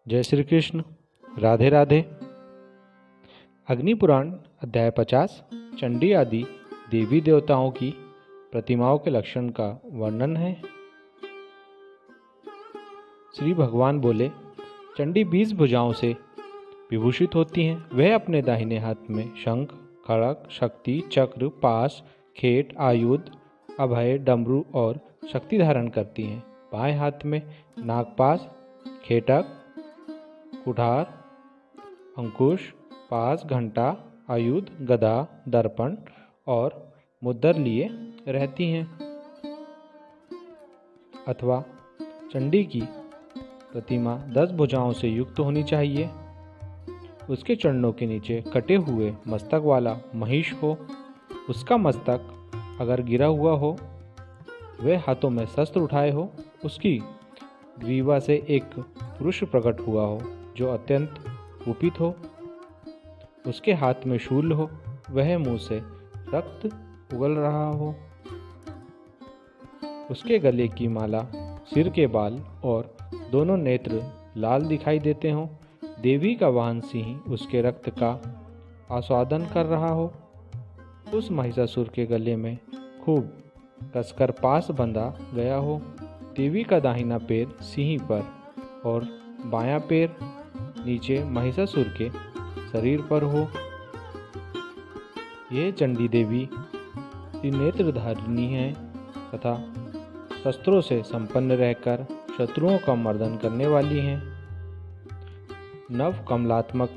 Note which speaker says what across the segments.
Speaker 1: जय श्री कृष्ण। राधे राधे। अग्नि पुराण अध्याय 50 चंडी आदि देवी देवताओं की प्रतिमाओं के लक्षण का वर्णन है। श्री भगवान बोले, चंडी 20 भुजाओं से विभूषित होती हैं। वह अपने दाहिने हाथ में शंख, खड़ग, शक्ति, चक्र, पाश, खेट, आयुध, अभय, डमरू और शक्ति धारण करती हैं। बाएं हाथ में नागपाश, खेटक, कुठार, अंकुश, पास, घंटा, आयुध, गदा, दर्पण और मुद्दर लिए रहती हैं। अथवा चंडी की प्रतिमा 10 भुजाओं से युक्त होनी चाहिए। उसके चरणों के नीचे कटे हुए मस्तक वाला महिष हो। उसका मस्तक अगर गिरा हुआ हो, वह हाथों में शस्त्र उठाए हो। उसकी ग्रीवा से एक पुरुष प्रकट हुआ हो जो अत्यंत कुपित हो। उसके हाथ में शूल हो, वह मुंह से रक्त उगल रहा हो। उसके गले की माला, सिर के बाल और दोनों नेत्र लाल दिखाई देते हों। देवी का वाहन सिंह उसके रक्त का आस्वादन कर रहा हो। उस महिषासुर के गले में खूब कसकर पास बंधा गया हो। देवी का दाहिना पैर सिंह पर और बायां पैर नीचे महिषासुर के शरीर पर हो। यह चंडी देवी त्रिनेत्रधारिणी है तथा शस्त्रों से संपन्न रहकर शत्रुओं का मर्दन करने वाली हैं। नव कमलात्मक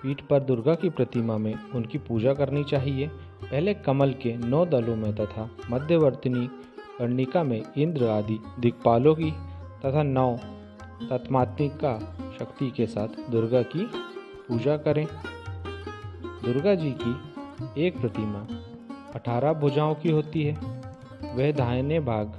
Speaker 1: पीठ पर दुर्गा की प्रतिमा में उनकी पूजा करनी चाहिए। पहले कमल के 9 दलों में तथा मध्यवर्तिनी कर्णिका में इंद्र आदि दिक्पालों की तथा 9 तत्मात्मिका शक्ति के साथ दुर्गा की पूजा करें। दुर्गा जी की एक प्रतिमा 18 भुजाओं की होती है। वह दाहिने भाग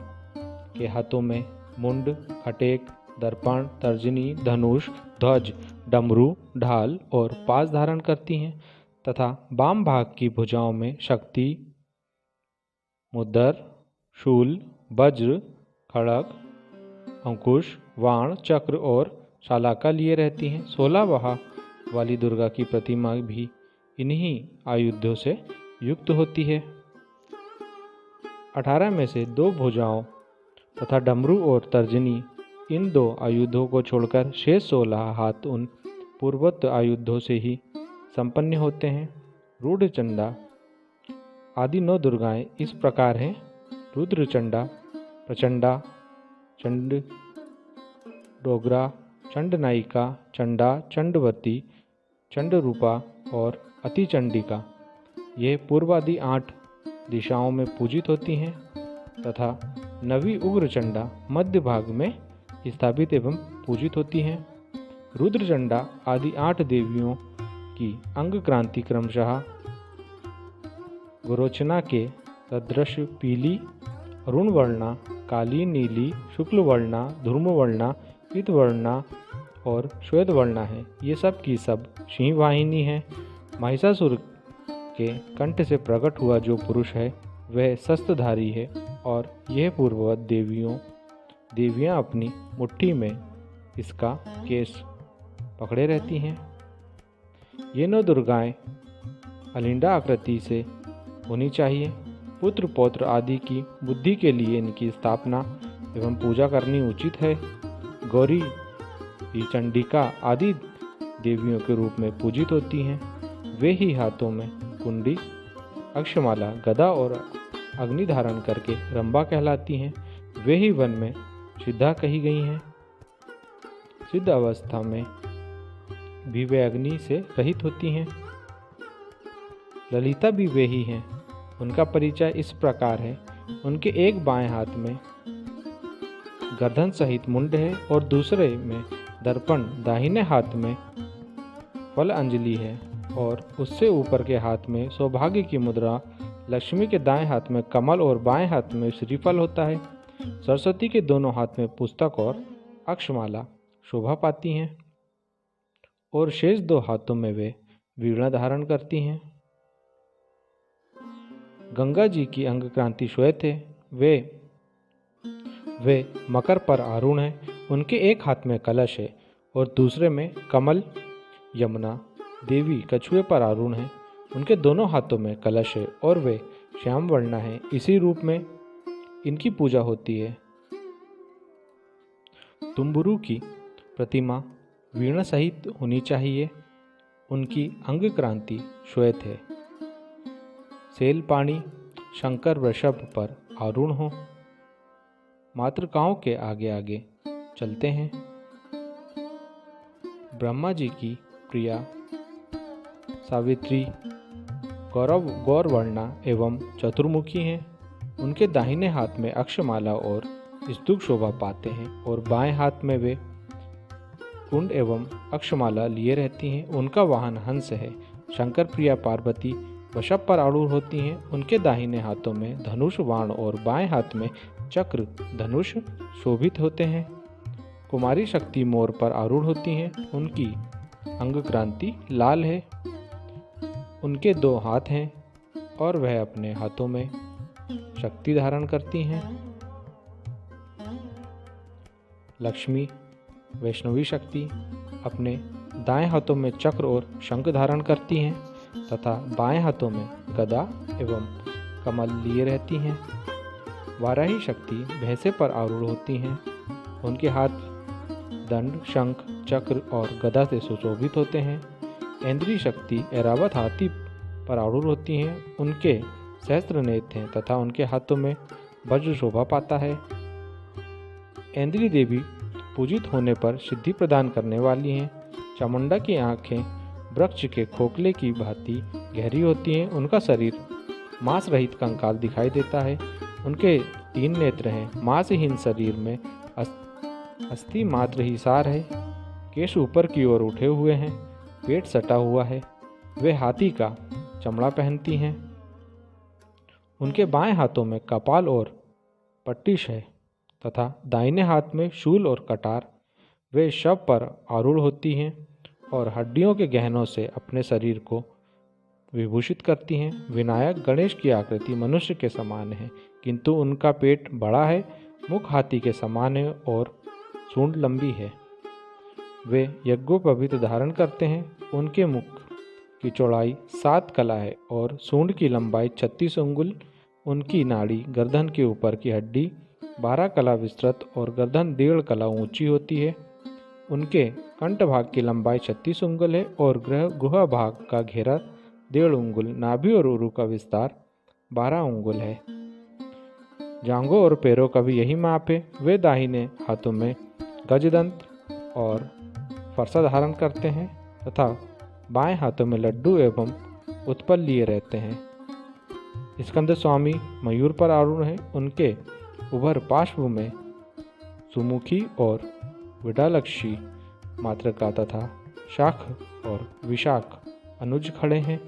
Speaker 1: के हाथों में मुंड, खटेक, दर्पण, तर्जनी, धनुष, ध्वज, डमरू, ढाल और पाश धारण करती हैं तथा वाम भाग की भुजाओं में शक्ति, मुद्दर, शूल, वज्र, खड़ग, अंकुश, वाण, चक्र और शालाका लिए रहती हैं। 16 वहा वाली दुर्गा की प्रतिमा भी इन्हीं आयुधों से युक्त होती है। 18 में से 2 भुजाओं तथा डमरू और तर्जनी, इन 2 आयुधों को छोड़कर शेष 16 हाथ उन पूर्वोक्त आयुधों से ही संपन्न होते हैं। रूढ़ चंडा आदि 9 दुर्गाएं इस प्रकार हैं: रुद्रचंडा, प्रचंडा, चंड डोगरा, चंडनायिका, चंडा, चंडवती, चंडरूपा और अतिचंडिका। ये पूर्वादि 8 दिशाओं में पूजित होती हैं तथा नवी उग्रचंडा मध्य भाग में स्थापित एवं पूजित होती हैं। रुद्रचंडा आदि 8 देवियों की अंग क्रांति क्रमशः गोरोचना के सदृश पीली, अरुण वर्णा, काली, नीली, शुक्ल वर्णा, धूम्र वर्णा, पीत वर्णा और श्वेत वर्णा है। ये सब की सब सिंह वाहिनी है। महिषासुर के कंठ से प्रकट हुआ जो पुरुष है वह शस्त्रधारी है और यह पूर्ववत देवियां अपनी मुट्ठी में इसका केस पकड़े रहती हैं। ये 9 दुर्गाएं अलिंडा आकृति से होनी चाहिए। पुत्र पौत्र आदि की बुद्धि के लिए इनकी स्थापना एवं पूजा करनी उचित है। गौरी ही चंडिका आदि देवियों के रूप में पूजित होती हैं। वे ही हाथों में कुंडी, अक्षमाला, गदा और अग्नि धारण करके रंभा कहलाती हैं। वे ही वन में सिद्धा कही गई हैं। सिद्ध अवस्था में भी वे अग्नि से रहित होती हैं। ललिता भी वे ही हैं। उनका परिचय इस प्रकार है: उनके एक बाएं हाथ में गर्दन सहित मुंड है और दूसरे में दर्पण, दाहिने हाथ में फल अंजलि है और उससे ऊपर के हाथ में सौभाग्य की मुद्रा, लक्ष्मी के दाएं हाथ में कमल और बाएं हाथ में श्रीफल होता है। सरस्वती के दोनों हाथ में पुस्तक और अक्षमाला शोभा पाती हैं और शेष 2 हाथों में वे वीणा धारण करती हैं। गंगा जी की अंग क्रांति श्वेत है। वे मकर पर आरूढ़ हैं। उनके एक हाथ में कलश है और दूसरे में कमल यमुना देवी कछुए पर आरूढ़ हैं। उनके दोनों हाथों में कलश है और वे श्याम वर्णा हैं। इसी रूप में इनकी पूजा होती है। तुम्बुरु की प्रतिमा वीणा सहित होनी चाहिए। उनकी अंग क्रांति श्वेत है। सेलपाणी शंकर वृषभ पर आरूढ़ हो, मातृकाओं के आगे आगे चलते हैं। ब्रह्मा जी की प्रिया सावित्री गौरवर्णा एवं चतुर्मुखी हैं। उनके दाहिने हाथ में अक्षमाला और स्तूप शोभा पाते हैं और बाएं हाथ में वे कुंड एवं अक्षमाला लिए रहती हैं। उनका वाहन हंस है। शंकर प्रिया पार्वती वृषभ पर आरूढ़ होती हैं। उनके दाहिने हाथों में धनुष बाण और बाएं हाथ में चक्र धनुष शोभित होते हैं। कुमारी शक्ति मोर पर आरूढ़ होती हैं। उनकी अंग क्रांति लाल है। उनके 2 हाथ हैं और वह अपने हाथों में शक्ति धारण करती हैं। लक्ष्मी वैष्णवी शक्ति अपने दाएं हाथों में चक्र और शंख धारण करती हैं तथा बाएं हाथों में गदा एवं कमल लिए रहती हैं। वाराही शक्ति भैंसे पर आरूढ़ होती हैं। उनके हाथ दंड शंख चक्र और गदा से सुशोभित होते हैं। ऐन्द्री शक्ति ऐरावत हाथी पर आरूढ़ होती हैं। उनके सहस्त्र नेत्र हैं तथा उनके हाथों में वज्र शोभा पाता है। ऐन्द्री देवी पूजित होने पर सिद्धि प्रदान करने वाली हैं। चामुंडा की आंखें वृक्ष के खोखले की भांति गहरी होती हैं। उनका शरीर मांस रहित कंकाल दिखाई देता है। उनके 3 नेत्र हैं। मांसहीन शरीर में अस्थि मात्र ही सार है। केश ऊपर की ओर उठे हुए हैं। पेट सटा हुआ है। वे हाथी का चमड़ा पहनती हैं। उनके बाएं हाथों में कपाल और पट्टिश है तथा दाहिने हाथ में शूल और कटार। वे शव पर आरूढ़ होती हैं और हड्डियों के गहनों से अपने शरीर को विभूषित करती हैं। विनायक गणेश की आकृति मनुष्य के समान है, किंतु उनका पेट बड़ा है। मुख हाथी के समान है और सूंड लंबी है। वे यज्ञोपवीत धारण करते हैं। उनके मुख की चौड़ाई 7 कला है और सूंड की लंबाई 36 अंगुल। उनकी नाड़ी गर्दन के ऊपर की हड्डी 12 कला विस्तृत और गर्दन 1.5 कला ऊंची होती है। उनके कंठ भाग की लंबाई 36 अंगुल है और गुहा भाग का घेरा 1.5 अंगुल। नाभि और उरु का विस्तार 12 अंगुल है। जांघों और पैरों का भी यही माप है। वे दाहिने हाथों में गजदंत और फरसा धारण करते हैं तथा बाएं हाथों में लड्डू एवं उत्पल लिए रहते हैं। स्कंद स्वामी मयूर पर आरूढ़ हैं। उनके उभर पार्श्व में सुमुखी और विडालक्षी मातृका तथा शाख और विशाख अनुज खड़े हैं।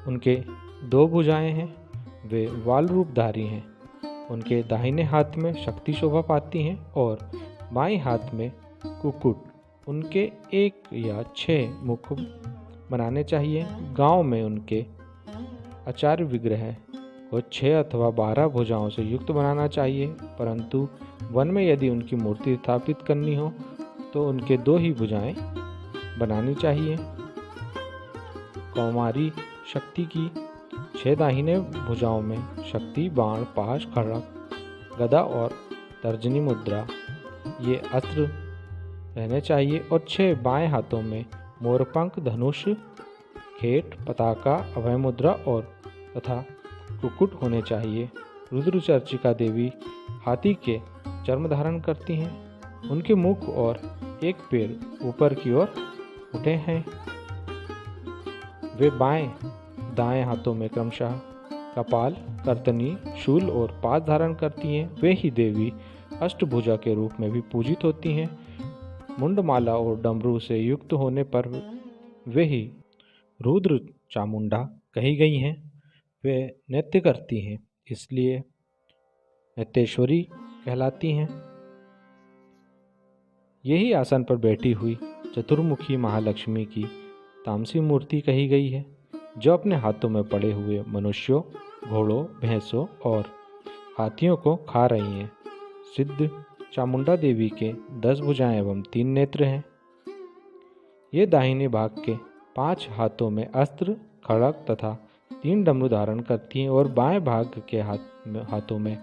Speaker 1: उनके 2 भुजाएं हैं। वे वाल रूपधारी हैं। उनके दाहिने हाथ में शक्ति शोभा पाती हैं और बाएं हाथ में कुक्कुट। उनके 1 या 6 मुख बनाने चाहिए। गांव में उनके आचार्य विग्रह को 6 अथवा 12 भुजाओं से युक्त बनाना चाहिए, परंतु वन में यदि उनकी मूर्ति स्थापित करनी हो तो उनके 2 ही भुजाएं बनानी चाहिए। कौमारी शक्ति की 6 दाहिने भुजाओं में शक्ति बाण पाश खड़ग गदा और तर्जनी मुद्रा ये अस्त्र रहने चाहिए और 6 बाएं हाथों में मोरपंख धनुष खेट पताका अभय मुद्रा और तथा कुक्कुट होने चाहिए। रुद्र चर्चिका देवी हाथी के चर्म धारण करती हैं। उनके मुख और 1 पैर ऊपर की ओर उठे हैं। वे बाएं दाएं हाथों में क्रमशः कपाल कर्तनी शूल और पाश धारण करती हैं। वे ही देवी अष्टभुजा के रूप में भी पूजित होती हैं। मुंडमाला और डमरू से युक्त होने पर वे ही रुद्र चामुंडा कही गई हैं। वे नृत्य करती हैं, इसलिए नृत्येश्वरी कहलाती हैं। यही आसन पर बैठी हुई चतुर्मुखी महालक्ष्मी की तामसी मूर्ति कही गई है, जो अपने हाथों में पड़े हुए मनुष्यों, घोड़ों, भैंसों और हाथियों को खा रही हैं। सिद्ध चामुंडा देवी के 10 भुजाएं एवं 3 नेत्र हैं। ये दाहिने भाग के 5 हाथों में अस्त्र, खड़ग तथा 3 डमरू धारण करती हैं और बाएं भाग के हाथों में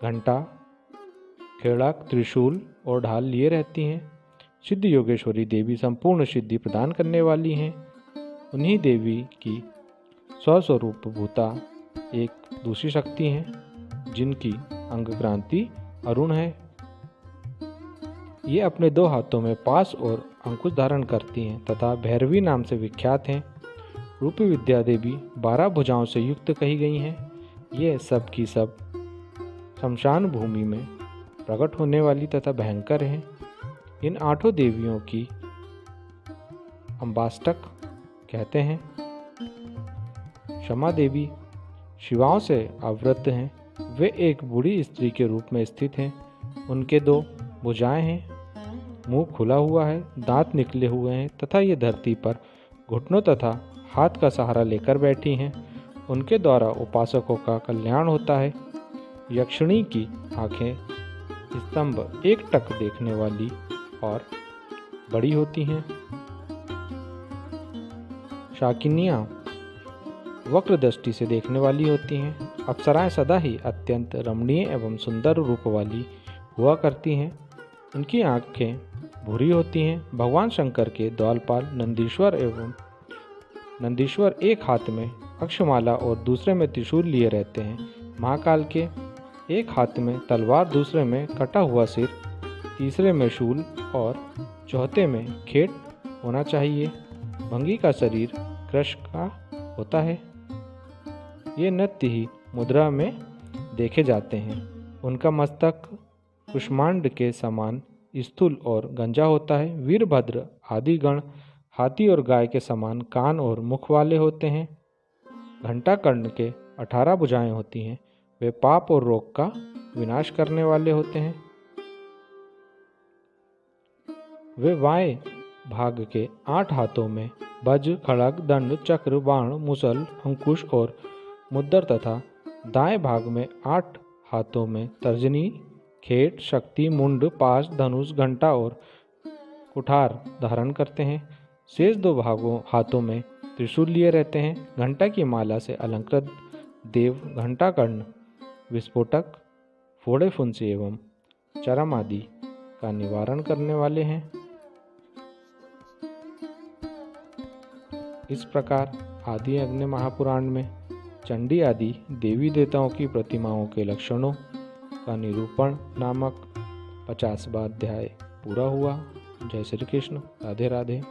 Speaker 1: घंटा, खड़ग, त्रिशूल और ढाल लिए रहती हैं। सिद्ध योगेश्वरी देवी संपूर्ण सिद्धि प्रदान करने वाली हैं। उन्हीं देवी की स्वस्वरूप भूता एक दूसरी शक्ति हैं जिनकी अंगक्रांति अरुण है। ये अपने 2 हाथों में पास और अंकुश धारण करती हैं तथा भैरवी नाम से विख्यात हैं। रूपी विद्या देवी 12 भुजाओं से युक्त कही गई हैं। ये सब की सब शमशान भूमि में प्रकट होने वाली तथा भयंकर हैं। इन 8 देवियों की अंबाष्टक कहते हैं। क्षमा देवी शिवाओं से आवृत हैं। वे एक बूढ़ी स्त्री के रूप में स्थित हैं। उनके 2 भुजाएं हैं, मुंह खुला हुआ है, दांत निकले हुए हैं तथा ये धरती पर घुटनों तथा हाथ का सहारा लेकर बैठी हैं। उनके द्वारा उपासकों का कल्याण होता है। यक्षिणी की आंखें स्तंभ एक टक देखने वाली और बड़ी होती हैं। शाकिनियाँ वक्र दृष्टि से देखने वाली होती हैं। अप्सराएं सदा ही अत्यंत रमणीय एवं सुंदर रूप वाली हुआ करती हैं। उनकी आंखें भूरी होती हैं। भगवान शंकर के द्वारपाल नंदीश्वर एक हाथ में अक्षमाला और दूसरे में त्रिशूल लिए रहते हैं। महाकाल के एक हाथ में तलवार, दूसरे में कटा हुआ सिर, तीसरे में शूल और चौथे में खेट होना चाहिए। भंगी का शरीर कृष्ण का होता है। ये नृत्य ही मुद्रा में देखे जाते हैं। उनका मस्तक कुष्मांड के समान स्थूल और गंजा होता है। वीरभद्र आदि गण हाथी और गाय के समान कान और मुख वाले होते हैं। घंटा कर्ण के 18 भुजाएं होती हैं। वे पाप और रोग का विनाश करने वाले होते हैं। वे बाएं भाग के 8 हाथों में वज्र, खड़ग, दंड, चक्र, बाण, मुसल, अंकुश और मुद्दर तथा दाएं भाग में 8 हाथों में तर्जनी, खेट, शक्ति, मुंड, पाश, धनुष, घंटा और कुठार धारण करते हैं। शेष 2 हाथों में त्रिशूल लिए रहते हैं। घंटा की माला से अलंकृत देव घंटा कर्ण विस्फोटक, फोड़े फुंसी एवं चरम आदि का निवारण करने वाले हैं। इस प्रकार आदि अग्नि महापुराण में चंडी आदि देवी देवताओं की प्रतिमाओं के लक्षणों का निरूपण नामक 50वां अध्याय पूरा हुआ। जय श्री कृष्ण। राधे राधे।